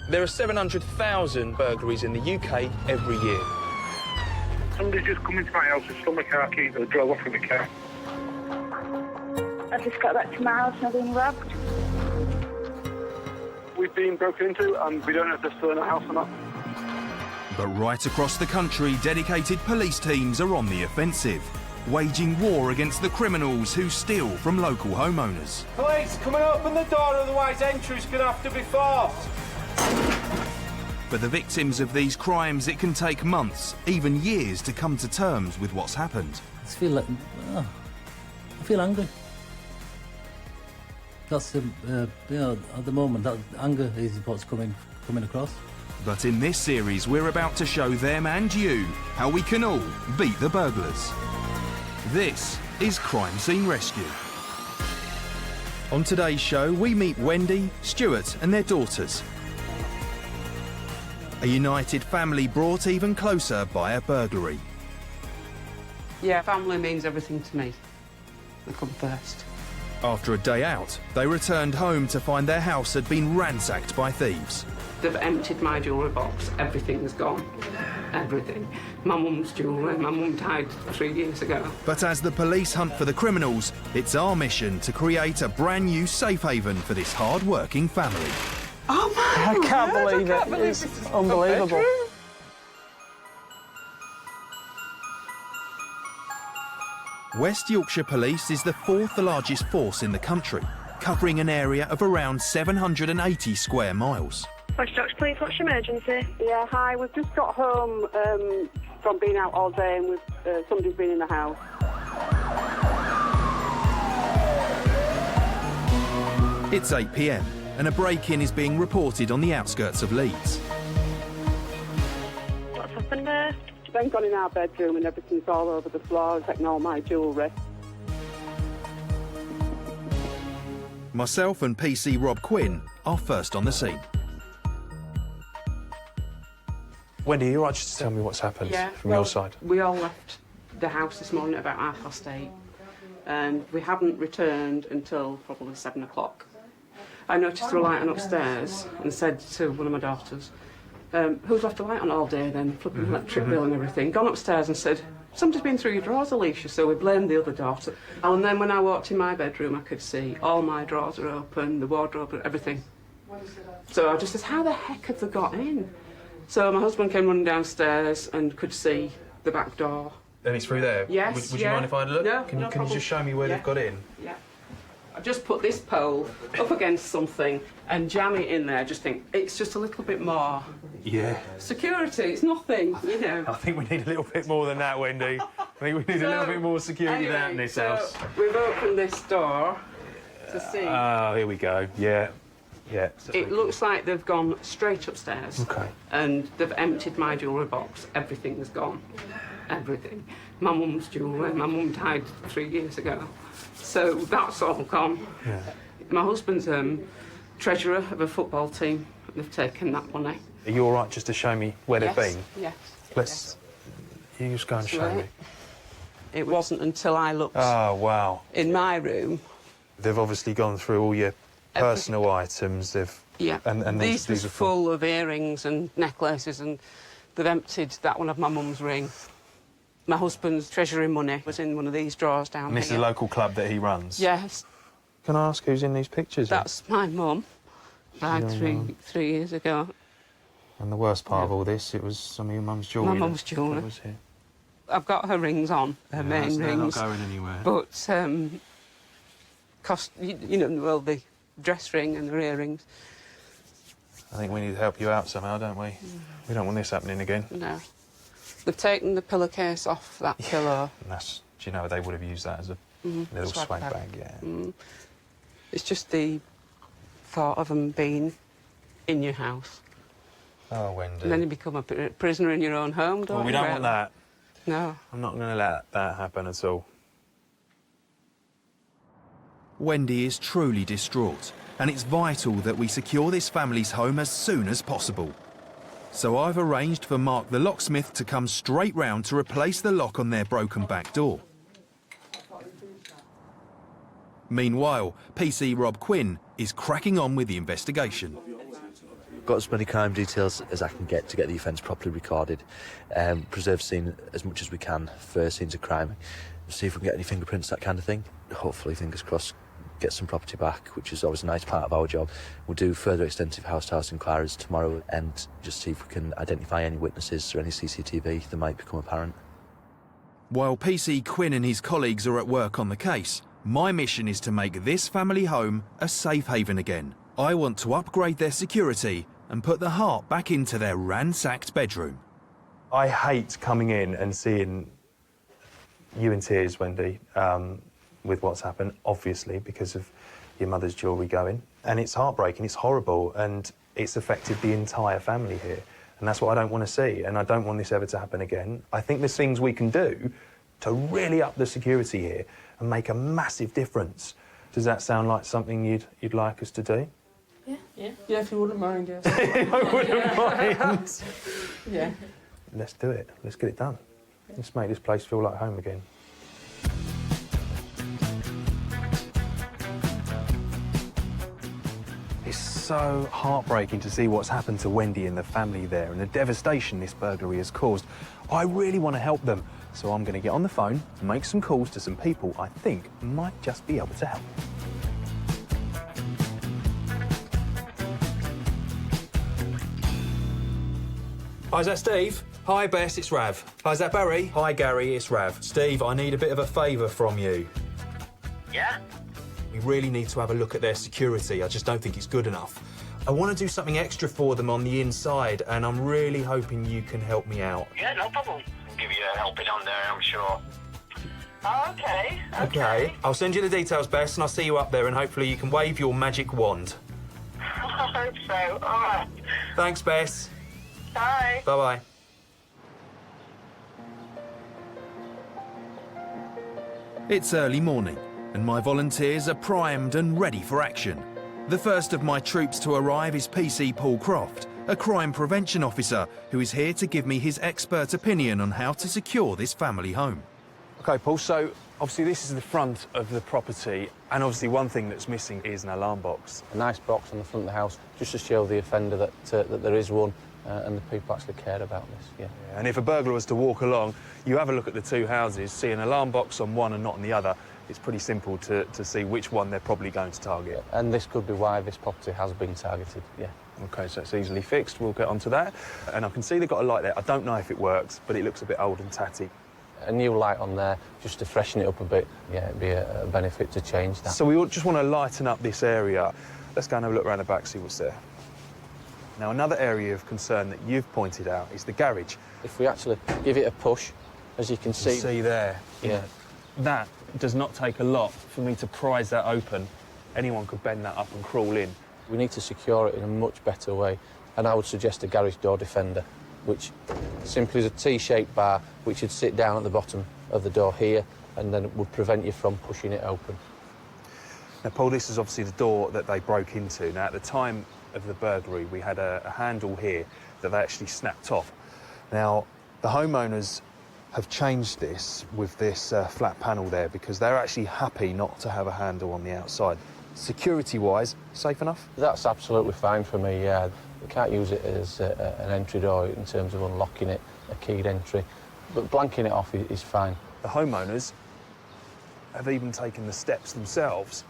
There are 700,000 burglaries in the UK every year. Somebody just come into my house and stole my car keys and drove off with the car. I've just got back to my house and I've been robbed. We've been broken into and we don't know if they're still in the house or not. But right across the country, dedicated police teams are on the offensive, waging war against the criminals who steal from local homeowners. Police, come and open the door, otherwise entry's going to have to be forced. For the victims of these crimes, it can take months, even years, to come to terms with what's happened. I feel like, I feel angry. That's you know, at the moment, that anger is what's coming across. But in this series, we're about to show them and you how we can all beat the burglars. This is Crime Scene Rescue. On today's show, we meet Wendy, Stuart and their daughters. A united family brought even closer by a burglary. Yeah, family means everything to me. They come first. After a day out, they returned home to find their house had been ransacked by thieves. They've emptied my jewellery box. Everything's gone. Everything. My mum's jewellery. My mum died 3 years ago. But as the police hunt for the criminals, it's our mission to create a brand new safe haven for this hard-working family. Oh my I can't God, believe I can't it. believe It's this is unbelievable. a bedroom. West Yorkshire Police is the fourth largest force in the country, covering an area of around 780 square miles. West Yorkshire Police, what's your emergency? Yeah, hi. We've just got home from being out all day and somebody's been in the house. It's 8 p.m. and a break-in is being reported on the outskirts of Leeds. What's happened there? They've gone in our bedroom and everything's all over the floor, taking all my jewellery. Myself and PC Rob Quinn are first on the scene. Wendy, are you all right just to tell me what's happened from your side? We all left the house this morning at about 8:30, and we haven't returned until probably 7 o'clock. I noticed a light on upstairs and said to one of my daughters, who's left the light on all day then, flipping electric bill and everything, gone upstairs and said, somebody's been through your drawers, Alicia, so we blamed the other daughter. And then when I walked in my bedroom, I could see all my drawers are open, the wardrobe, everything. So I just said, how the heck have they got in? So my husband came running downstairs and could see the back door. And it's through there? Yes, Would you mind if I had a look? No, Can no you problem. just show me where they've got in? Yeah. I've just put this pole up against something and jam it in there. Just think, it's just a little bit more Yeah. security. It's nothing, you know. I think we need a little bit more than that, Wendy. I think we need a little bit more security than that in this house. We've opened this door to see. Oh, here we go. Yeah. Yeah. It looks like they've gone straight upstairs. Okay. And they've emptied my jewellery box. Everything's gone. Everything. My mum's jewellery. My mum died 3 years ago. So that's all gone. Yeah. My husband's treasurer of a football team. They've taken that money. Are you all right just to show me where they've been? Yes. Let's. You just go and show me. It wasn't until I looked Oh, wow. in my room. They've obviously gone through all your personal items. They've. Yeah. And these are were full of earrings and necklaces, and they've emptied that one of my mum's ring. My husband's treasury money was in one of these drawers down And this is here. a local club that he runs? Yes. Can I ask who's in these pictures? That's my mum. Died Your mum. three years ago. And the worst part of all this, it was some of your mum's jewellery. My mum's jewellery. that was here. I've got her rings on, her main They're rings. not going anywhere. But you know, well, the dress ring and the earrings. I think we need to help you out somehow, don't we? We don't want this happening again. No. They've taken the pillowcase off that pillow. And that's, do you know, they would have used that as a little swag bag, yeah. It's just the thought of them being in your house. Oh, Wendy. And then you become a prisoner in your own home, don't you? Well, we don't want that. No. I'm not going to let that happen at all. Wendy is truly distraught, and it's vital that we secure this family's home as soon as possible. So I've arranged for Mark the locksmith to come straight round to replace the lock on their broken back door. Meanwhile, PC Rob Quinn is cracking on with the investigation. got as many crime details as I can get to get the offence properly recorded, preserve scene as much as we can for scenes of crime, see if we can get any fingerprints, that kind of thing. Hopefully, fingers crossed, get some property back, which is always a nice part of our job. We'll do further extensive house-to-house inquiries tomorrow and just see if we can identify any witnesses or any CCTV that might become apparent. While PC Quinn and his colleagues are at work on the case, my mission is to make this family home a safe haven again. I want to upgrade their security and put the heart back into their ransacked bedroom. I hate coming in and seeing you in tears, Wendy, with what's happened, obviously, because of your mother's jewellery going. And it's heartbreaking, it's horrible, and it's affected the entire family here. And that's what I don't want to see, and I don't want this ever to happen again. I think there's things we can do to really up the security here and make a massive difference. Does that sound like something you'd like us to do? Yeah, if you wouldn't mind, yes. I wouldn't mind. Yeah. Let's do it. Let's get it done. Let's make this place feel like home again. It's so heartbreaking to see what's happened to Wendy and the family there and the devastation this burglary has caused. I really want to help them, so I'm going to get on the phone and make some calls to some people I think might just be able to help. Hi, is that Steve? Hi, Bess, it's Rav. Hi, is that Barry? Hi, Gary, it's Rav. Steve, I need a bit of a favour from you. Yeah? We really need to have a look at their security. I just don't think it's good enough. I want to do something extra for them on the inside, and I'm really hoping you can help me out. Yeah, no problem. I'll give you a helping hand there, I'm sure. Oh, okay. OK. I'll send you the details, Bess, and I'll see you up there, and hopefully you can wave your magic wand. I hope so. All right. Thanks, Bess. Bye. Bye-bye. It's early morning, and my volunteers are primed and ready for action. The first of my troops to arrive is PC Paul Croft, a crime prevention officer who is here to give me his expert opinion on how to secure this family home. OK, Paul, so obviously this is the front of the property, and obviously one thing that's missing is an alarm box. A nice box on the front of the house, just to show the offender that there is one, and the people actually care about this, yeah. And if a burglar was to walk along, you have a look at the two houses, see an alarm box on one and not on the other, it's pretty simple to see which one they're probably going to target. And this could be why this property has been targeted, yeah. OK, so it's easily fixed, we'll get onto that. And I can see they've got a light there. I don't know if it works, but it looks a bit old and tatty. A new light on there, just to freshen it up a bit, yeah, it'd be a benefit to change that. So we just want to lighten up this area. Let's go and have a look around the back, see what's there. Now, another area of concern that you've pointed out is the garage. If we actually give it a push, as you can see... See there? Yeah. That does not take a lot for me to prise that open. Anyone could bend that up and crawl in. We need to secure it in a much better way, and I would suggest a garage door defender, which simply is a T-shaped bar which would sit down at the bottom of the door here, and then it would prevent you from pushing it open. Now, Paul, this is obviously the door that they broke into. Now, at the time of the burglary, we had a handle here that they actually snapped off. Now, the homeowners have changed this with this flat panel there because they're actually happy not to have a handle on the outside. Security-wise, safe enough? That's absolutely fine for me, yeah. We can't use it as an entry door in terms of unlocking it, a keyed entry, but blanking it off is fine. The homeowners have even taken the steps themselves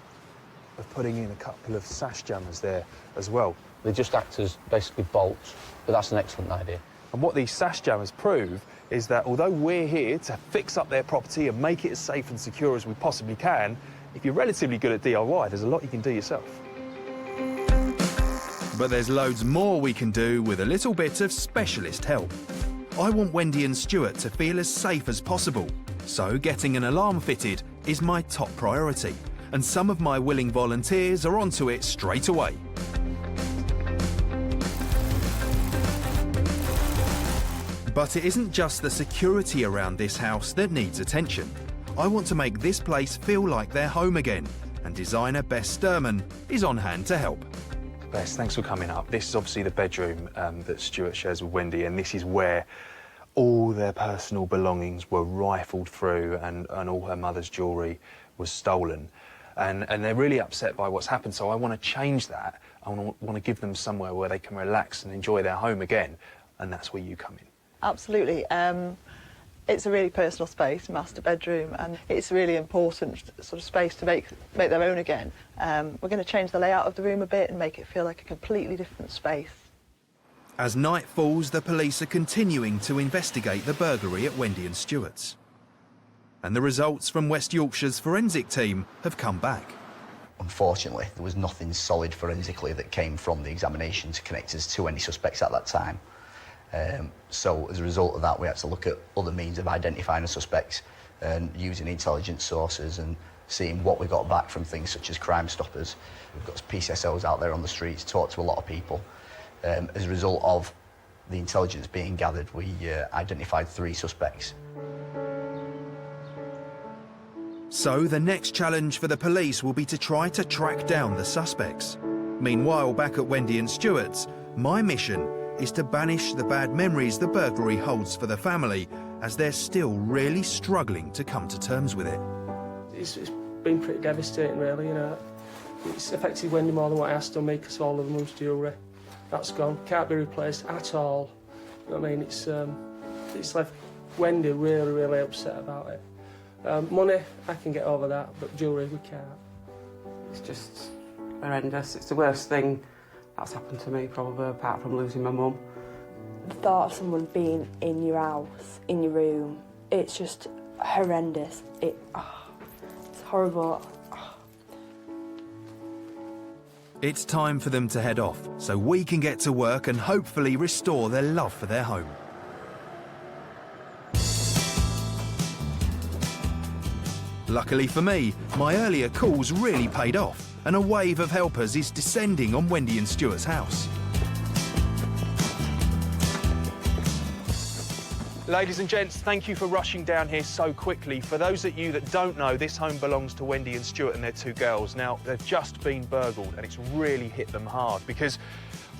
of putting in a couple of sash jammers there as well. They just act as basically bolts, but that's an excellent idea. And what these sash jammers prove is that although we're here to fix up their property and make it as safe and secure as we possibly can, if you're relatively good at DIY, there's a lot you can do yourself. But there's loads more we can do with a little bit of specialist help. I want Wendy and Stuart to feel as safe as possible, so getting an alarm fitted is my top priority, and some of my willing volunteers are onto it straight away. But it isn't just the security around this house that needs attention. I want to make this place feel like their home again, and designer Bess Sturman is on hand to help. Bess, thanks for coming up. This is obviously the bedroom that Stuart shares with Wendy, and this is where all their personal belongings were rifled through and all her mother's jewellery was stolen. and they're really upset by what's happened. So I want to change that. I want to give them somewhere where they can relax and enjoy their home again, and that's where you come in. Absolutely. It's a really personal space, master bedroom, and it's a really important sort of space to make their own again. We're going to change the layout of the room a bit and make it feel like a completely different space. As night falls, the police are continuing to investigate the burglary at Wendy and Stewart's. And the results from West Yorkshire's forensic team have come back. Unfortunately, there was nothing solid forensically that came from the examination to connect us to any suspects at that time. So as a result of that, we had to look at other means of identifying the suspects and using intelligence sources and seeing what we got back from things such as Crime Stoppers. We've got PCSOs out there on the streets, talked to a lot of people. As a result of the intelligence being gathered, we identified 3 suspects. So the next challenge for the police will be to try to track down the suspects. Meanwhile, back at Wendy and Stewart's, my mission is to banish the bad memories the burglary holds for the family, as they're still really struggling to come to terms with it. It's been pretty devastating, really, you know. It's affected Wendy more than what it has done me, because of all of mum's jewellery. That's gone, can't be replaced at all. You know what I mean? It's left Wendy really, really upset about it. Money, I can get over that, but jewellery, we can't. It's just horrendous. It's the worst thing that's happened to me, probably, apart from losing my mum. The thought of someone being in your house, in your room, it's just horrendous. It's horrible. It's time for them to head off, so we can get to work and hopefully restore their love for their home. Luckily for me, my earlier calls really paid off, and a wave of helpers is descending on Wendy and Stewart's house. Ladies and gents, thank you for rushing down here so quickly. For those of you that don't know, this home belongs to Wendy and Stewart and their 2 girls. Now, they've just been burgled, and it's really hit them hard because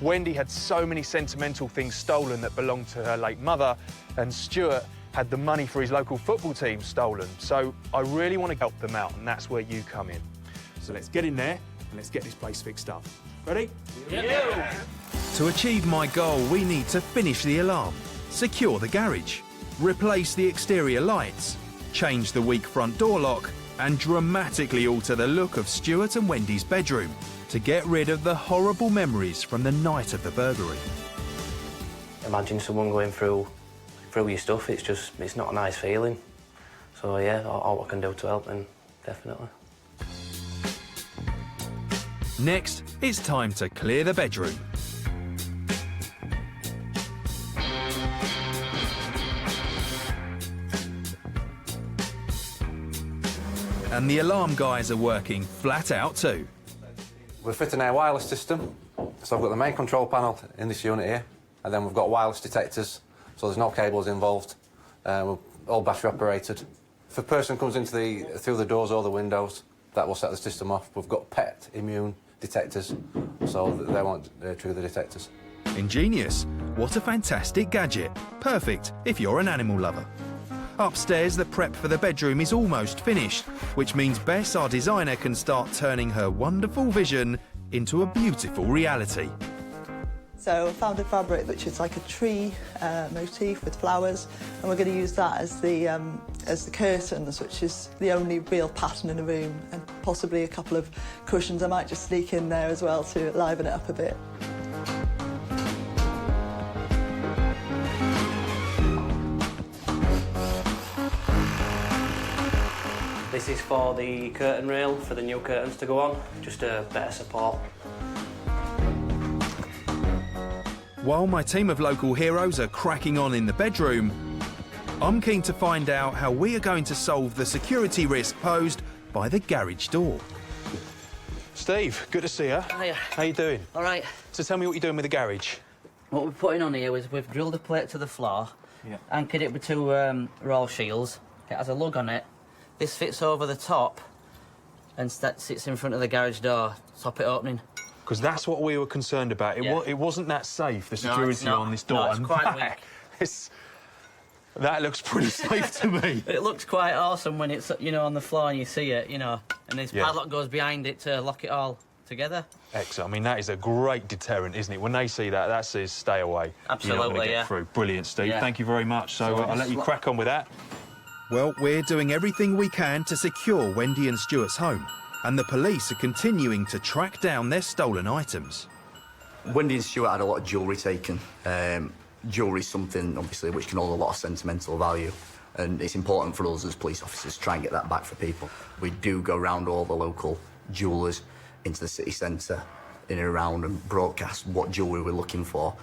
Wendy had so many sentimental things stolen that belonged to her late mother, and Stewart had the money for his local football team stolen. So I really want to help them out, and that's where you come in. So let's get in there and let's get this place fixed up. Ready? Yeah. To achieve my goal, we need to finish the alarm, secure the garage, replace the exterior lights, change the weak front door lock, and dramatically alter the look of Stewart and Wendy's bedroom to get rid of the horrible memories from the night of the burglary. Imagine someone going through your stuff, it's not a nice feeling. So yeah, all I can do to help them, definitely. Next, it's time to clear the bedroom. And the alarm guys are working flat out too. We're fitting our wireless system, so I've got the main control panel in this unit here, and then we've got wireless detectors, so there's no cables involved. We're all battery operated. If a person comes through the doors or the windows, that will set the system off. We've got pet immune detectors, so they won't trigger the detectors. Ingenious. What a fantastic gadget. Perfect if you're an animal lover. Upstairs, the prep for the bedroom is almost finished, which means Bess, our designer, can start turning her wonderful vision into a beautiful reality. So I found a fabric which is like a tree motif with flowers, and we're going to use that as the curtains, which is the only real pattern in the room, and possibly a couple of cushions I might just sneak in there as well to liven it up a bit. This is for the curtain rail for the new curtains to go on, just a better support. While my team of local heroes are cracking on in the bedroom, I'm keen to find out how we are going to solve the security risk posed by the garage door. Steve, good to see you. Hiya. How you doing? All right. So tell me what you're doing with the garage. What we're putting on here is we've drilled a plate to the floor, anchored it with 2 roll shields. It has a lug on it. This fits over the top and sits in front of the garage door, stop it opening. Because that's what we were concerned about. It wasn't that safe, the security on this door. No, it's quite weak. That looks pretty safe to me. It looks quite awesome when it's, you know, on the floor and you see it, you know, and this Yeah. padlock goes behind it to lock it all together. Excellent. I mean, that is a great deterrent, isn't it? When they see that, that says stay away. Absolutely, You're not going to get yeah. through. Brilliant, Steve. Yeah. Thank you very much. So I'll let you crack on with that. Well, we're doing everything we can to secure Wendy and Stuart's home, and the police are continuing to track down their stolen items. Wendy and Stuart had a lot of jewellery taken. Jewellery is something, obviously, which can hold a lot of sentimental value. And it's important for us as police officers to try and get that back for people. We do go around all the local jewellers into the city centre, in and around, and broadcast what jewellery we're looking for.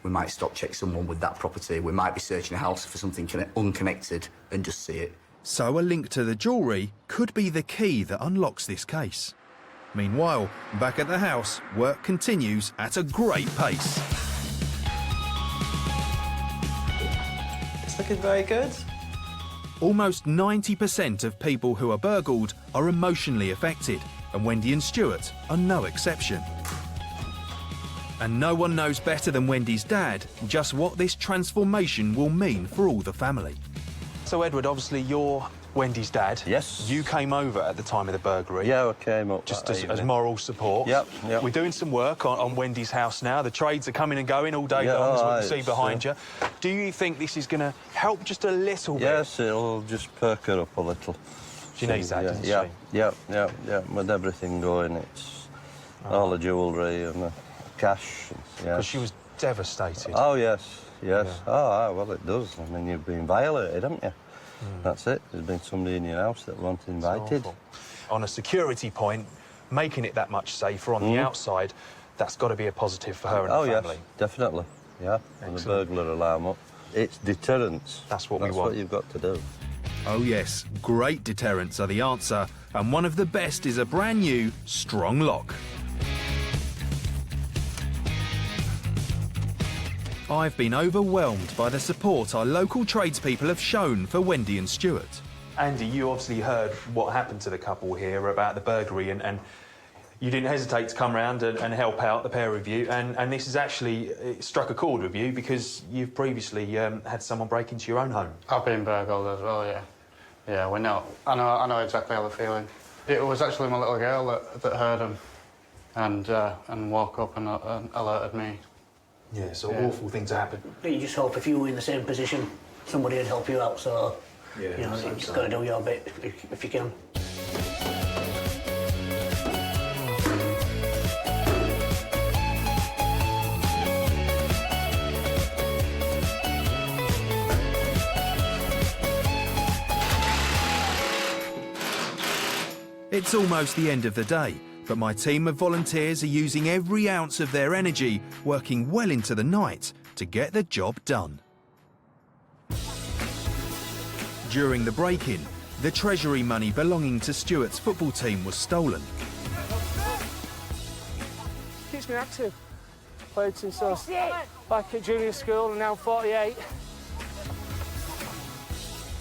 We might stop check someone with that property. We might be searching a house for something unconnected and just see it. So a link to the jewellery could be the key that unlocks this case. Meanwhile, back at the house, work continues at a great pace. It's looking very good. Almost 90% of people who are burgled are emotionally affected, and Wendy and Stuart are no exception. And no one knows better than Wendy's dad just what this transformation will mean for all the family. So, Edward, obviously you're Wendy's dad. Yes. You came over at the time of the burglary. Yeah, I came up just that as evening. moral support. Yep. We're doing some work on Wendy's house now. The trades are coming and going all day Yeah, long, as we can it's, see behind you. Do you think this is going to help just a little bit? Yes, it'll just perk her up a little. She needs that, doesn't yeah, she? Yeah. With everything going, it's all the jewellery and the cash. Because she was devastated. Oh, yes. Oh, well, it does. I mean, you've been violated, haven't you? That's it. There's been somebody in your house that wasn't invited. On a security point, making it that much safer on the outside, that's got to be a positive for her and the family. Yes, definitely. Yeah, and the burglar alarm up. It's deterrence. That's what we want. That's what you've got to do. Oh yes, great deterrents are the answer, and one of the best is a brand new, strong lock. I've been overwhelmed by the support our local tradespeople have shown for Wendy and Stuart. Andy, you obviously heard what happened to the couple here about the burglary, and you didn't hesitate to come round and help out, the pair of you, and this has actually struck a chord with you because you've previously had someone break into your own home. I've been burgled as well, yeah. Yeah, we know. I know exactly how they're feeling. It was actually my little girl that heard them and woke up and alerted me. Yeah, so awful thing to happen. You just hope if you were in the same position, somebody would help you out, so, you know, you just got to do your bit if you can. It's almost the end of the day, but my team of volunteers are using every ounce of their energy, working well into the night to get the job done. During the break-in, the treasury money belonging to Stuart's football team was stolen. Keeps me active. Played since I was back at junior school and now I'm 48.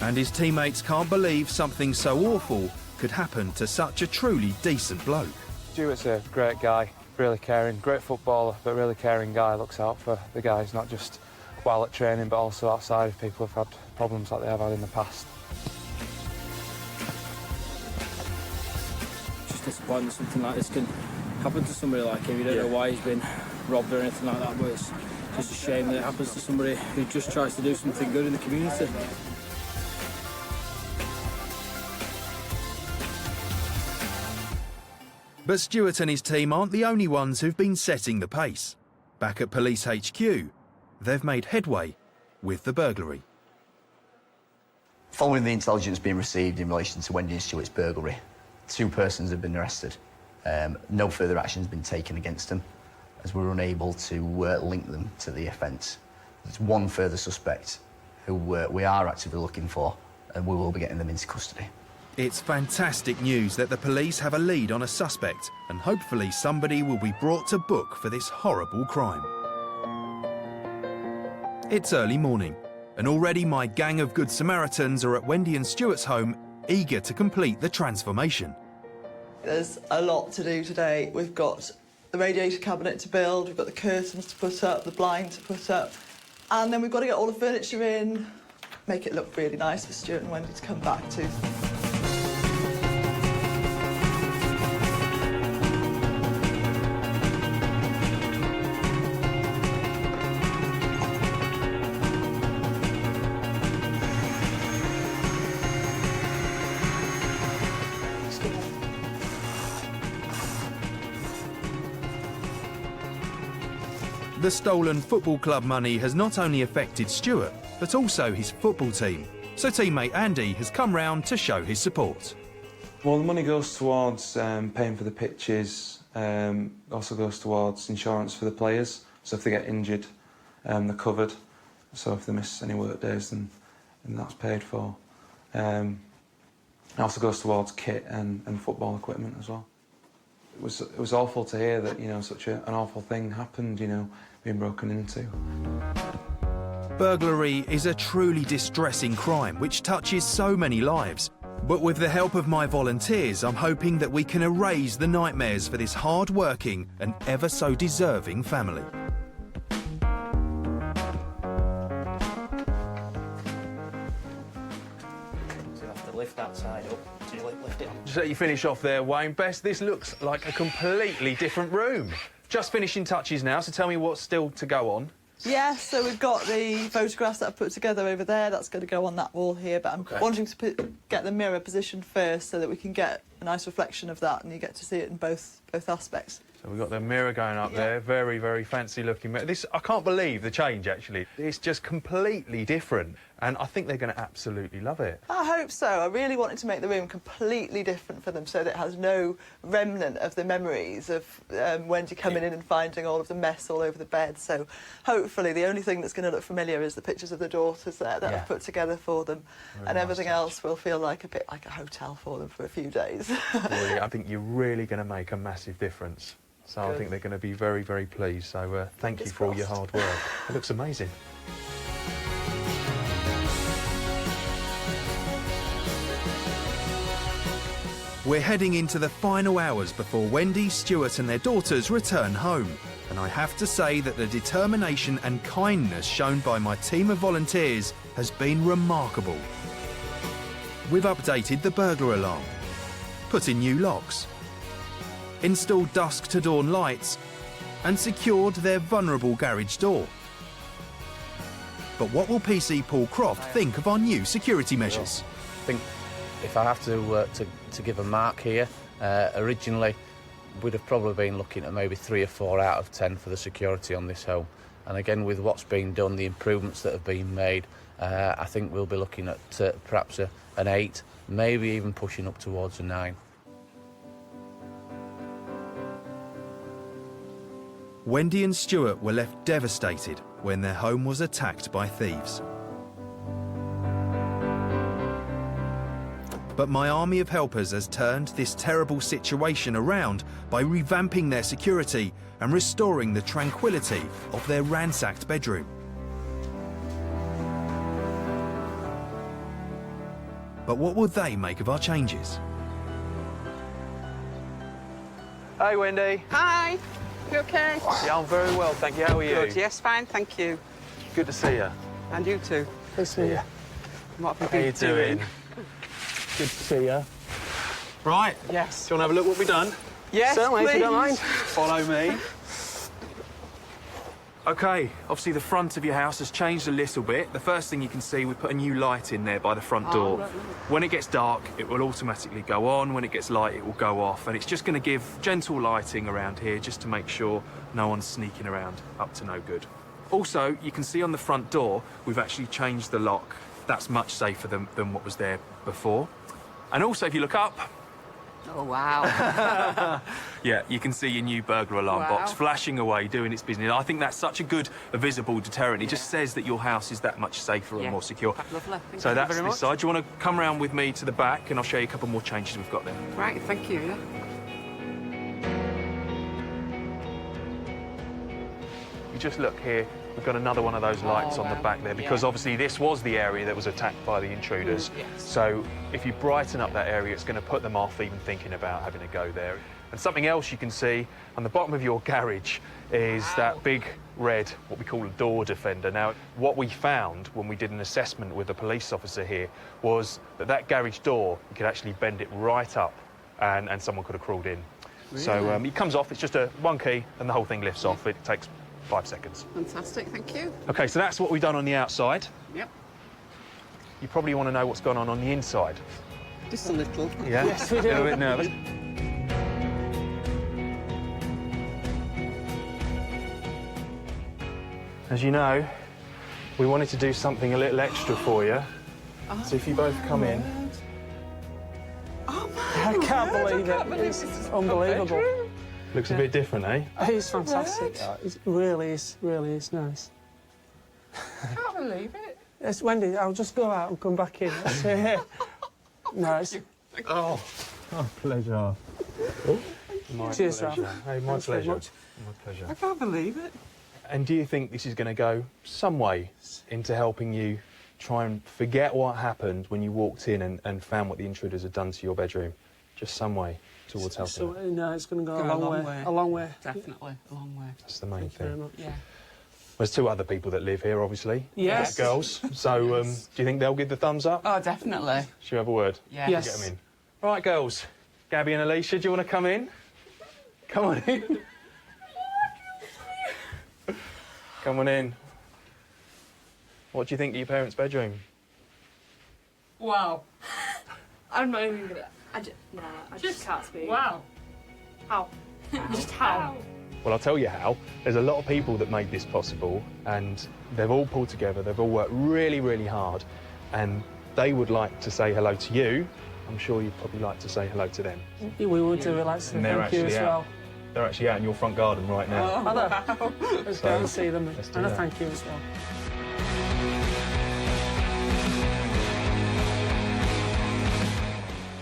And his teammates can't believe something so awful could happen to such a truly decent bloke. Stuart's a great guy, really caring, great footballer, but really caring guy. Looks out for the guys, not just while at training, but also outside if people have had problems like they have had in the past. Just disappointing that something like this can happen to somebody like him. You don't know why he's been robbed or anything like that, but it's just a shame that it happens to somebody who just tries to do something good in the community. But Stuart and his team aren't the only ones who've been setting the pace. Back at Police HQ, they've made headway with the burglary. Following the intelligence being received in relation to Wendy and Stuart's burglary, 2 persons have been arrested. No further action has been taken against them, as we were unable to link them to the offence. There's 1 further suspect who we are actively looking for, and we will be getting them into custody. It's fantastic news that the police have a lead on a suspect, and hopefully somebody will be brought to book for this horrible crime. It's early morning, and already my gang of Good Samaritans are at Wendy and Stuart's home, eager to complete the transformation. There's a lot to do today. We've got the radiator cabinet to build, we've got the curtains to put up, the blind to put up, and then we've got to get all the furniture in, make it look really nice for Stuart and Wendy to come back to. The stolen football club money has not only affected Stuart, but also his football team. So teammate Andy has come round to show his support. Well, the money goes towards paying for the pitches, also goes towards insurance for the players. So if they get injured, they're covered. So if they miss any work days, then that's paid for. It also goes towards kit and football equipment as well. It was awful to hear that, you know, such an awful thing happened, you know, being broken into. Burglary is a truly distressing crime which touches so many lives. But with the help of my volunteers, I'm hoping that we can erase the nightmares for this hard-working and ever so deserving family. So you have to lift that side up. So you lift it. Just let you finish off there, Wayne. Bess, this looks like a completely different room. Just finishing touches now, so tell me what's still to go on. Yeah, so we've got the photographs that I've put together over there. That's going to go on that wall here, but I'm wanting to get the mirror positioned first so that we can get a nice reflection of that and you get to see it in both aspects. So we've got the mirror going up there, very, very fancy looking mirror. This, I can't believe the change, actually. It's just completely different, and I think they're going to absolutely love it. I hope so. I really wanted to make the room completely different for them so that it has no remnant of the memories of Wendy coming in and finding all of the mess all over the bed. So hopefully the only thing that's going to look familiar is the pictures of the daughters there that I've put together for them, and everything else will feel like a bit like a hotel for them for a few days. Really, I think you're really going to make a massive difference. So I think they're going to be very, very pleased. So thank you for all your hard work. It looks amazing. We're heading into the final hours before Wendy, Stuart and their daughters return home. And I have to say that the determination and kindness shown by my team of volunteers has been remarkable. We've updated the burglar alarm, put in new locks, installed dusk to dawn lights and secured their vulnerable garage door. But what will PC Paul Croft think of our new security measures? I think if I have to give a mark here, originally we'd have probably been looking at maybe 3 or 4 out of 10 for the security on this home. And again, with what's been done, the improvements that have been made, I think we'll be looking at perhaps an 8, maybe even pushing up towards a 9. Wendy and Stuart were left devastated when their home was attacked by thieves. But my army of helpers has turned this terrible situation around by revamping their security and restoring the tranquility of their ransacked bedroom. But what will they make of our changes? Hey, Wendy. Hi. You okay? Yeah, I'm very well, thank you. How are you? Good, yes, fine, thank you. Good to see you. And you too. Good to see you. What have How you you been doing? Good to see you. Right. Yes. Do you want to have a look what we've done? Yes, certainly, please. if you don't mind. Follow me. OK, obviously the front of your house has changed a little bit. The first thing you can see, we put a new light in there by the front door. Right. When it gets dark, it will automatically go on. When it gets light, it will go off. And it's just going to give gentle lighting around here just to make sure no one's sneaking around up to no good. Also, you can see on the front door, we've actually changed the lock. That's much safer than what was there before. And also, if you look up... Oh, wow. Yeah, you can see your new burglar alarm box flashing away, doing its business. I think that's such a good, visible deterrent. It just says that your house is that much safer and more secure. Lovely. So that's very this much. side. Do you want to come round with me to the back and I'll show you a couple more changes we've got there? Right, thank you, yeah. You just look here, we've got another one of those lights on the back there because obviously this was the area that was attacked by the intruders. Yes. So if you brighten up that area, it's going to put them off even thinking about having to go there. And something else you can see on the bottom of your garage is that big red, what we call a door defender. Now, what we found when we did an assessment with a police officer here was that garage door, you could actually bend it right up and someone could have crawled in. Really? So it comes off, it's just one key and the whole thing lifts off. It takes 5 seconds. Fantastic, thank you. OK, so that's what we've done on the outside. Yep. You probably want to know what's going on the inside. Just a little. Yeah? Yes, we do. A bit nervous. As you know, we wanted to do something a little extra for you. So if you both come in. I can't believe it. It's unbelievable. Looks a bit different, eh? It's fantastic. It really is nice. I can't believe it. It's Wendy, I'll just go out and come back in. No, it's... Oh, pleasure. My Cheers, pleasure. Ralph. Hey, my Thanks very pleasure. much. My pleasure. I can't believe it. And do you think this is going to go some way into helping you try and forget what happened when you walked in and found what the intruders had done to your bedroom? Just some way towards helping. So, no, it's going to go Go a long way. A long way. Definitely, a long way. That's the main Thank you very thing. much. Yeah. There's 2 other people that live here, obviously. Yes. Girls. So, do you think they'll give the thumbs up? Oh, definitely. Should we have a word? Yeah. Yes. Get them in. Right, girls. Gabby and Alicia, do you want to come in? Come on in. Come on in. What do you think of your parents' bedroom? Wow. I'm not even gonna. I just can't speak. Wow. How? Just how? Well, I'll tell you how. There's a lot of people that made this possible, and they've all pulled together, they've all worked really, really hard, and they would like to say hello to you. I'm sure you'd probably like to say hello to them. We would do it, like, And they're thank you as actually well. out. They're actually out in your front garden right now. Oh, wow. Let's go and see them. let's do And a that. thank you as well.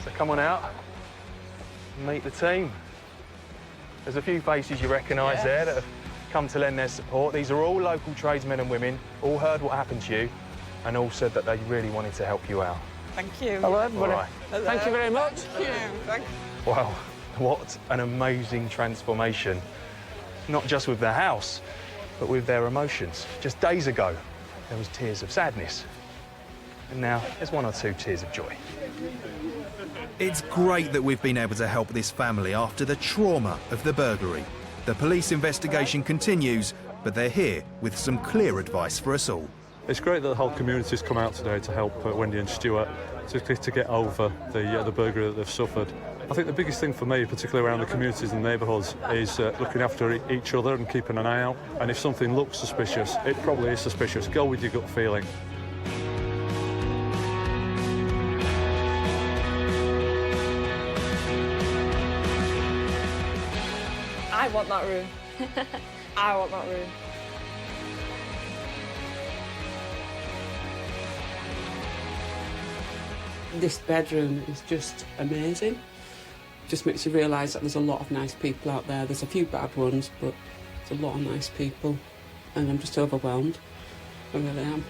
So come on out and meet the team. There's a few faces you recognise there that have come to lend their support. These are all local tradesmen and women, all heard what happened to you and all said that they really wanted to help you out. Thank you. Hello, everybody. All right. Thank you very much. Thank you. Thank Wow, what an amazing transformation. Not just with their house, but with their emotions. Just days ago, there was tears of sadness. And now there's 1 or 2 tears of joy. It's great that we've been able to help this family after the trauma of the burglary. The police investigation continues, but they're here with some clear advice for us all. It's great that the whole community's come out today to help Wendy and Stuart to get over the burglary that they've suffered. I think the biggest thing for me, particularly around the communities and neighbourhoods, is looking after each other and keeping an eye out. And if something looks suspicious, it probably is suspicious. Go with your gut feeling. I want that room. I want that room. This bedroom is just amazing. Just makes you realise that there's a lot of nice people out there. There's a few bad ones, but there's a lot of nice people. And I'm just overwhelmed. I really am.